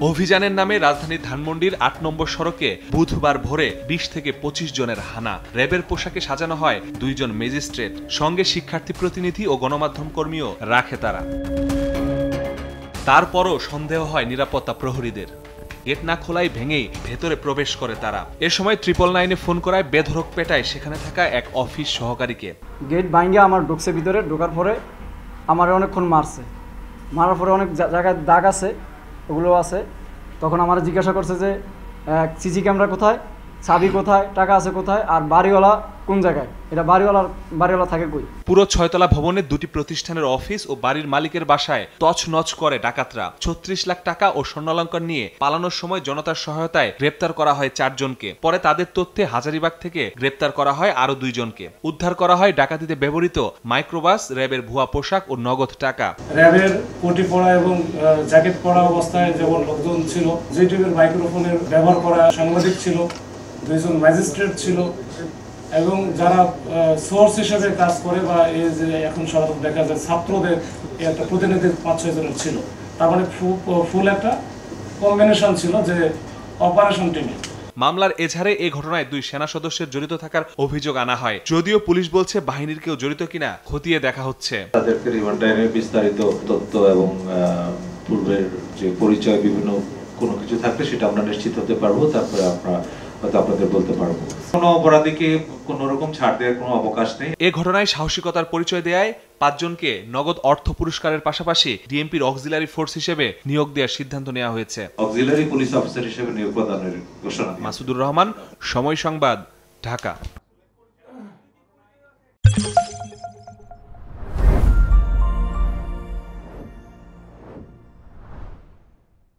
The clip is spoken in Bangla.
অভিযানের নামে রাজধানীর ধানমন্ডির ৮ নম্বর সড়কে বুধবার ভোরে ২০ থেকে ২৫ জনের হানা। র্যাবের পোশাকে সাজানো হয় ২ জন ম্যাজিস্ট্রেট, সঙ্গে শিক্ষার্থী প্রতিনিধি ও গণমাধ্যম কর্মীও রাখে তারা। তারপরও সন্দেহ হয় নিরাপত্তা প্রহরীদের। গেট না খোলাই ভেঙেই ভেতরে প্রবেশ করে তারা। এ সময় 999-এ ফোন করায় বেধড়ক পেটায় সেখানে থাকা এক অফিস সহকারীকে। গেট ভাঙে আমার ঢুকছে ভিতরে, ঢোকার পরে আমার অনেকক্ষণ মারছে, মারার পরে অনেক জায়গায় দাগ আছে, ওগুলো আছে। তখন আমার জিজ্ঞাসা করছে যে সিসি ক্যামেরা কোথায়, চাবি কোথায়, টাকা আছে কোথায়, আর বাড়িওয়ালা কোন জায়গায়, এটা বাড়িওয়ালা থাকে কই। পুরো 6তলা ভবনের 2টি প্রতিষ্ঠানের অফিস ও বাড়ির মালিকের বাসায় তছনছ করে ডাকাতরা। 36 লাখ টাকা ও স্বর্ণালংকার নিয়ে পালানোর সময় জনতার সহায়তায় গ্রেপ্তার করা হয় 4 জনকে। পরে তাদের তথ্যে হাজারীবাগ থেকে গ্রেপ্তার করা হয় আরো 2 জনকে। উদ্ধার করা হয় ডাকাতিতে ব্যবহৃত মাইক্রোবাস, র্যাবের ভুয়া পোশাক ও নগদ টাকা। র্যাবের কোটি পরা এবং জ্যাকেট পরা অবস্থায় যেমন লোকজন ছিল, জিটিভির মাইক্রোফোনের ব্যবহার করা সাংবাদিক ছিল, 2 জন ম্যাজিস্ট্রেট ছিল, এবং যারা সোর্স হিসেবে কাজ করে বা এই যে এখন সাধারণত দেখা যায় ছাত্রদের একটা প্রতিনিধি 5-6 জনের ছিল। তার মানে ফুল একটা কম্বিনেশন ছিল যে অপারেশন টিমে। মামলার এজাহারে এই ঘটনায় 2 সেনা সদস্যের জড়িত থাকার অভিযোগ আনা হয়। যদিও পুলিশ বলছে বাহিনীর কেউ জড়িত কিনা খতিয়ে দেখা হচ্ছে। তাদেরকে রিমান্ডে বিস্তারিত তথ্য এবং পূর্বের যে পরিচয় বিভিন্ন কোনো কিছু থাকলে সেটা আমরা নিশ্চিত হতে পারবো, তারপরে আমরা হয়তো আপনাদের বলতে পারবো। কোনো অপরাধীকে কোনো রকম ছাড় দেওয়ার কোনো অবকাশ নেই। এ ঘটনায় সাহসিকতার পরিচয় দেয় 5 জনকে নগদ অর্থ পুরস্কারের পাশাপাশি ডিএমপির অক্সিলারি ফোর্স হিসেবে নিয়োগ দেওয়ার সিদ্ধান্ত নেওয়া হয়েছে। অক্সিলারি পুলিশ অফিসার হিসেবে নিয়োগ প্রদানের ঘোষণা। মাসুদুর রহমান, সময় সংবাদ, ঢাকা।